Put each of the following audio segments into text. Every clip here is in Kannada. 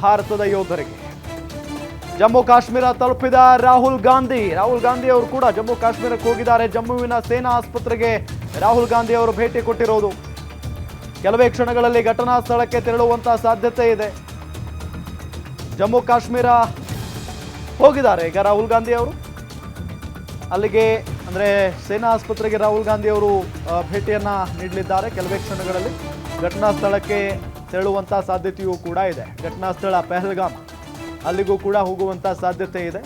ಭಾರತದ ಯೋಧರಿಗೆ. ಜಮ್ಮು ಕಾಶ್ಮೀರ ತಲುಪಿದ ರಾಹುಲ್ ಗಾಂಧಿ ಅವರು ಕೂಡ ಜಮ್ಮು ಕಾಶ್ಮೀರಕ್ಕೆ ಹೋಗಿದ್ದಾರೆ. ಜಮ್ಮುವಿನ ಸೇನಾ ಆಸ್ಪತ್ರೆಗೆ ರಾಹುಲ್ ಗಾಂಧಿ ಅವರು ಭೇಟಿ ಕೊಟ್ಟಿರೋದು. ಕೆಲವೇ ಕ್ಷಣಗಳಲ್ಲಿ ಘಟನಾ ಸ್ಥಳಕ್ಕೆ ತೆರಳುವಂತಹ ಸಾಧ್ಯತೆ ಇದೆ. ಜಮ್ಮು ಕಾಶ್ಮೀರ ಹೋಗಿದ್ದಾರೆ ಈಗ ರಾಹುಲ್ ಗಾಂಧಿ ಅವರು. ಅಲ್ಲಿಗೆ ಅಂದ್ರೆ ಸೇನಾ ಆಸ್ಪತ್ರೆಗೆ ರಾಹುಲ್ ಗಾಂಧಿ ಅವರು ಭೇಟಿಯನ್ನ ನೀಡಲಿದ್ದಾರೆ. ಕೆಲವೇ ಕ್ಷಣಗಳಲ್ಲಿ ಘಟನಾ ಸ್ಥಳಕ್ಕೆ ತೆರಳುವಂತಹ ಸಾಧ್ಯತೆಯೂ ಕೂಡ ಇದೆ. ಘಟನಾ ಸ್ಥಳ ಪಹಲ್ಗಾಮ್, ಅಲ್ಲಿಗೂ ಕೂಡ ಹೋಗುವಂತ ಸಾಧ್ಯತೆ ಇದೆ.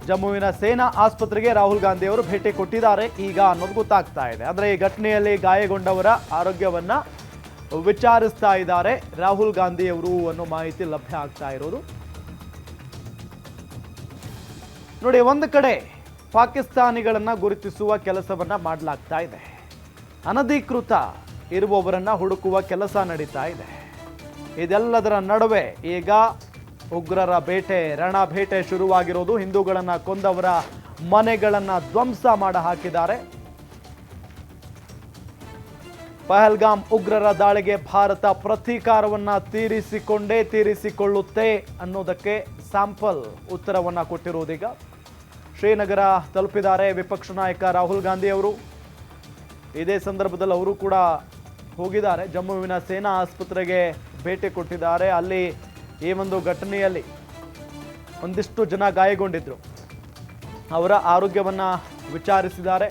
ಜಮ್ಮುವಿನ ಸೇನಾ ಆಸ್ಪತ್ರೆಗೆ ರಾಹುಲ್ ಗಾಂಧಿ ಅವರು ಭೇಟಿ ಕೊಟ್ಟಿದ್ದಾರೆ ಈಗ ಅನ್ನೋದು ಗೊತ್ತಾಗ್ತಾ ಇದೆ. ಅಂದ್ರೆ ಈ ಘಟನೆಯಲ್ಲಿ ಗಾಯಗೊಂಡವರ ಆರೋಗ್ಯವನ್ನ ವಿಚಾರಿಸ್ತಾ ಇದ್ದಾರೆ ರಾಹುಲ್ ಗಾಂಧಿ ಅವರು ಅನ್ನೋ ಮಾಹಿತಿ ಲಭ್ಯ ಆಗ್ತಾ ಇರೋದು. ನೋಡಿ, ಒಂದು ಕಡೆ ಪಾಕಿಸ್ತಾನಿಗಳನ್ನ ಗುರುತಿಸುವ ಕೆಲಸವನ್ನ ಮಾಡಲಾಗ್ತಾ ಇದೆ. ಅನಧಿಕೃತ ಇರುವವರನ್ನ ಹುಡುಕುವ ಕೆಲಸ ನಡೀತಾ ಇದೆ. ಇದೆಲ್ಲದರ ನಡುವೆ ಈಗ ಉಗ್ರರ ಬೇಟೆ, ರಣ ಬೇಟೆ ಶುರುವಾಗಿರೋದು. ಹಿಂದೂಗಳನ್ನ ಕೊಂದವರ ಮನೆಗಳನ್ನ ಧ್ವಂಸ ಮಾಡಿ ಹಾಕಿದ್ದಾರೆ. ಪಹಲ್ಗಾಮ್ ಉಗ್ರರ ದಾಳಿಗೆ ಭಾರತ ಪ್ರತೀಕಾರವನ್ನ ತೀರಿಸಿಕೊಳ್ಳುತ್ತೆ ಅನ್ನೋದಕ್ಕೆ ಸ್ಯಾಂಪಲ್ ಉತ್ತರವನ್ನ ಕೊಟ್ಟಿರುವುದೀಗ. ಶ್ರೀನಗರ ತಲುಪಿದ್ದಾರೆ ವಿಪಕ್ಷ ನಾಯಕ ರಾಹುಲ್ ಗಾಂಧಿ ಅವರು. ಇದೇ ಸಂದರ್ಭದಲ್ಲಿ ಅವರು ಕೂಡ ಹೋಗಿದ್ದಾರೆ. ಜಮ್ಮುವಿನ ಸೇನಾ ಆಸ್ಪತ್ರೆಗೆ ಭೇಟಿ ಕೊಟ್ಟಿದ್ದಾರೆ. ಅಲ್ಲಿ ಈ ಒಂದು ಘಟನೆಯಲ್ಲಿ ಒಂದಿಷ್ಟು ಜನ ಗಾಯಗೊಂಡಿದ್ರು. ಅವರ ಆರೋಗ್ಯವನ್ನ ವಿಚಾರಿಸಿದ್ದಾರೆ.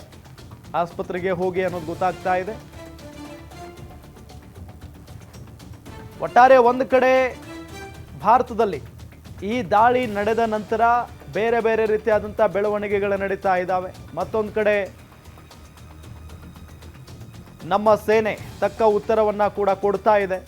ಆಸ್ಪತ್ರೆಗೆ ಹೋಗಿ ಅನ್ನೋದು ಗೊತ್ತಾಗ್ತಾ ಇದೆ. ಒಟ್ಟಾರೆ ಒಂದು ಕಡೆ ಭಾರತದಲ್ಲಿ ಈ ದಾಳಿ ನಡೆದ ನಂತರ ಬೇರೆ ಬೇರೆ ರೀತಿಯಾದಂಥ ಬೆಳವಣಿಗೆಗಳು ನಡೀತಾ ಇದ್ದಾವೆ. ಮತ್ತೊಂದು ಕಡೆ ನಮ್ಮ ಸೇನೆ ತಕ್ಕ ಉತ್ತರವನ್ನ ಕೂಡ ಕೊಡ್ತಾ ಇದೆ.